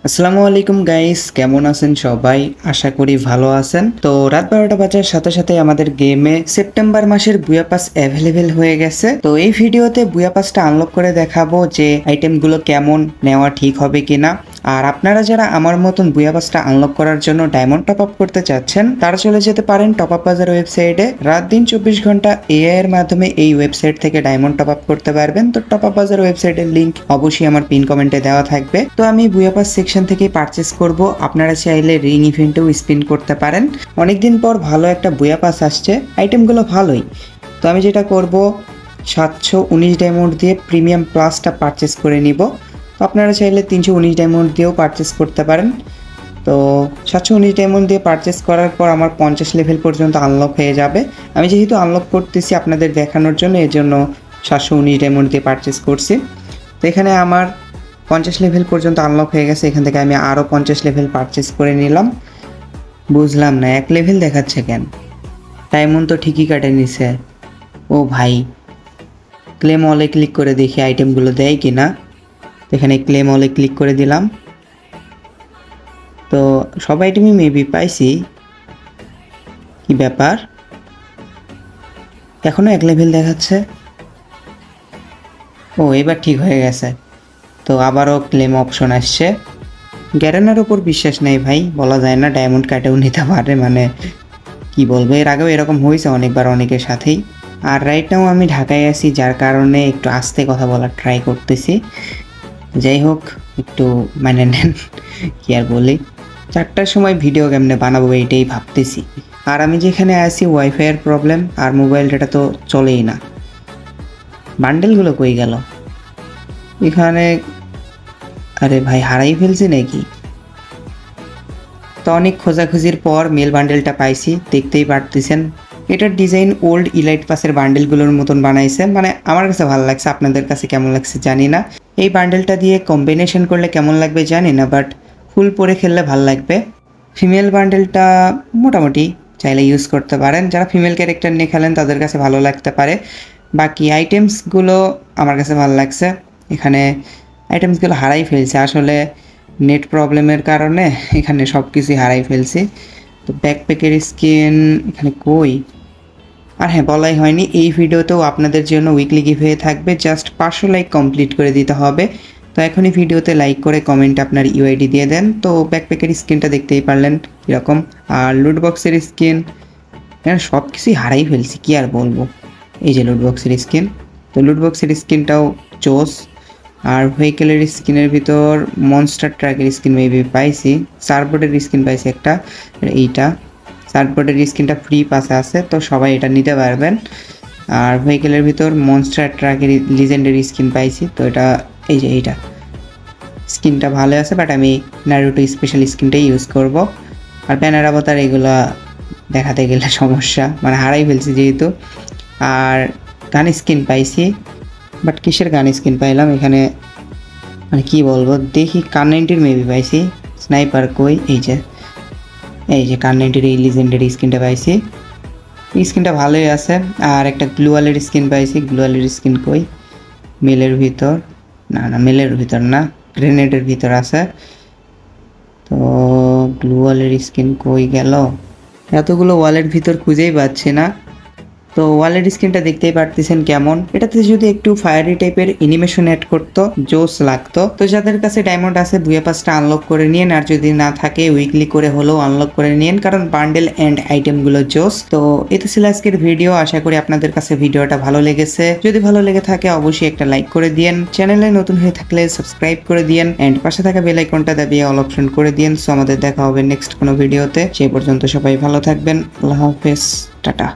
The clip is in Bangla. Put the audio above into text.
আসসালামু আলাইকুম গাইস, কেমন আছেন সবাই? আশা করি ভালো আছেন। তো রাত 12টা বাজার সাথে সাথে আমাদের গেমে সেপ্টেম্বর মাসের বুয়া পাস অ্যাভেলেবেল হয়ে গেছে। তো এই ভিডিওতে বুয়া পাসটা আনলক করে দেখাবো যে আইটেমগুলো কেমন নেওয়া ঠিক হবে কিনা। আর আপনারা যারা আমার মতন বুয়া পাসটা আনলক করার জন্য ডায়মন্ড টপ আপ করতে চাচ্ছেন তারা চলে যেতে পারেন টপ আপ বাজার ওয়েবসাইটে। রাত দিন 24 ঘন্টা এআই এর মাধ্যমে এই ওয়েবসাইট থেকে ডায়মন্ড টপ আপ করতে পারবেন। তো টপ আপ বাজার ওয়েবসাইটের লিংক অবশ্যই আমার পিন কমেন্টে দেওয়া থাকবে। তো আমি বুয়া পাস সেকশন থেকে পারচেস করব। আপনারা চাইলে রিং ইভেন্টেও স্পিন করতে পারেন। অনেকদিন পর ভালো একটা বুয়া পাস আসছে, আইটেমগুলো ভালোই। তো আমি যেটা করব 719 ডায়মন্ড দিয়ে প্রিমিয়াম প্লাসটা পারচেস করে নিব। তো আপনারা চাইলে 319 ডায়মন্ড দিয়েও পারচেস করতে পারেন। তো 719 ডায়মন্ড দিয়ে পারচেস করার পর আমার 50 লেভেল পর্যন্ত আনলক হয়ে যাবে। আমি যেহেতু আনলক করতেছি আপনাদের দেখানোর জন্য, এর জন্য 719 ডায়মন্ড দিয়ে পারচেস করছি। তো এখানে আমার 50 লেভেল পর্যন্ত আনলক হয়ে গেছে। এখান থেকে আমি আরও 50 লেভেল পারচেস করে নিলাম। বুঝলাম না, 1 লেভেল দেখাচ্ছে কেন? ডায়মন্ড তো ঠিকই কাটে নিছে। ও ভাই, ক্লেম অলে ক্লিক করে দেখি আইটেমগুলো দেয় কি না। এখানে ক্লেম অলে ক্লিক করে দিলাম। তো সব আইটেমই মেবি পাইছি। কি ব্যাপার, এখনও 1 লেভেল দেখাচ্ছে? ও, এবার ঠিক হয়ে গেছে। তো আবারও ক্লেম অপশন আসছে। গ্যারেনার ওপর বিশ্বাস নেই ভাই, বলা যায় না, ডায়মন্ড কাটেও নিতে পারে। মানে কি বলবো, এর আগেও এরকম হয়েছে অনেকবার অনেকের সাথেই। আর রাইট নাও আমি ঢাকায় আছি, যার কারণে একটু আস্তে কথা বলার ট্রাই করতেছি। যাই হোক, একটু মানে নেন, কি আর বলি। 4টার সময় ভিডিও কেমনে বানাবো এইটাই ভাবতেছি। আর আমি যেখানে আছি ওয়াইফাইয়ের প্রবলেম, আর মোবাইল ডাটা তো চলেই না। বান্ডেলগুলো কই গেল এখানে? আরে ভাই, হারাই ফেলছি নাকি? তো অনেক খোঁজাখুঁজির পর মেল বান্ডেলটা পাইছি, দেখতেই পারতেছেন। এটার ডিজাইন ওল্ড ইলাইট পাসের বান্ডেলগুলোর মতন বানাইছে। মানে আমার কাছে ভালো লাগছে, আপনাদের কাছে কেমন লাগছে জানি না। এই বান্ডেলটা দিয়ে কম্বিনেশন করলে কেমন লাগবে জানি না, বাট ফুল পরে খেললে ভালো লাগবে। ফিমেল বান্ডেলটা মোটামুটি চাইলে ইউজ করতে পারেন, যারা ফিমেল ক্যারেক্টার নিয়ে খেলেন তাদের কাছে ভালো লাগতে পারে। বাকি আইটেমসগুলো আমার কাছে ভালো লাগছে। এখানে আইটেমসগুলো হারাই ফেলছে আসলে, নেট প্রবলেমের কারণে এখানে সব কিছুই হারাই ফেলছি। তো ব্যাকপ্যাকের স্কিন এখানে কই? আর হ্যাঁ, বলাই হয়নি, এই ভিডিওতেও আপনাদের জন্য উইকলি গিভওয়ে থাকবে। জাস্ট 500 লাইক কমপ্লিট করে দিতে হবে। তো এখনই ভিডিওতে লাইক করে কমেন্ট আপনার ইউআইডি দিয়ে দেন। তো ব্যাকপ্যাকের স্কিনটা দেখতেই পারলেন কীরকম। আর লুটবক্সের স্কিন, হ্যাঁ সব কিছুই হারাই ফেলছি, কি আর বলবো। এই যে লুটবক্সের স্কিন, তো লুটবক্সের স্কিনটাও চোস। আর ভেহিকেলের স্কিনের ভিতর মনস্টার ট্রাকের স্কিন মেবি পাইছি। সার্ফবোর্ডের স্কিন পাইছি একটা, এইটা সার্ফবোর্ডের স্কিনটা ফ্রি পাসে আছে, তো সবাই এটা নিতে পারবেন। আর ভেহিকেলের ভিতর মনস্টার ট্রাকের লিজেন্ডারি স্কিন পাইছি, তো এটা এই যে এইটা স্কিনটা ভালো আছে, বাট আমি নারুটো স্পেশাল স্কিনটাই ইউজ করব। আর ব্যানার অবতার এগুলো দেখাতে গেলে সমস্যা, মানে হারাই ফেলছি যেহেতু। আর গান স্কিন পাইছি, বাট কিসের গান স্কিন পাইলাম এখানে, মানে কি বলবো, দেখি কার 90-র মেবি পাইছি। স্নাইপার কই? এই যে কার 90-র এই লিজেন্ডারি স্কিনটা পাইছি। এই স্কিনটা ভালোই আছে। আর একটা গ্লুয়ালের স্কিন পাইছি। গ্লুয়ালের স্কিন কই? মেলের ভিতর না, মেলের ভিতর না, গ্রেনেডের ভিতর আছে। তো গ্লুয়ালের স্কিন কই গেল? এতগুলো ওয়ালের ভিতর খুঁজেই পাচ্ছি না। তো ওয়ালের স্ক্রিনটা দেখতেই পারতেছেন কেমন। এটাতে যদি একটু ফায়ারি টাইপের অ্যানিমেশন অ্যাড করতো জোস লাগতো। তো যাদের কাছে ডায়মন্ড আছে বুয়া পাসটা আনলক করে নিন, আর যদি না থাকে উইকলি করে হলেও আনলক করে নিন, কারণ বান্ডেল এন্ড আইটেমগুলো জোস। তো এটা ছিল আজকের ভিডিও। আশা করি আপনাদের কাছে ভিডিওটা ভালো লেগেছে। যদি ভালো লেগে থাকে অবশ্যই একটা লাইক করে দিন। চ্যানেলে নতুন হয়ে থাকলে সাবস্ক্রাইব করে দিন, এন্ড পাশে থাকা বেল আইকনটা দাবিয়ে অল অপশন করে দিন। সো আমাদের দেখা হবে নেক্সট কোনো ভিডিওতে। সেই পর্যন্ত সবাই ভালো থাকবেন। আল্লাহ হাফেজ, টাটা।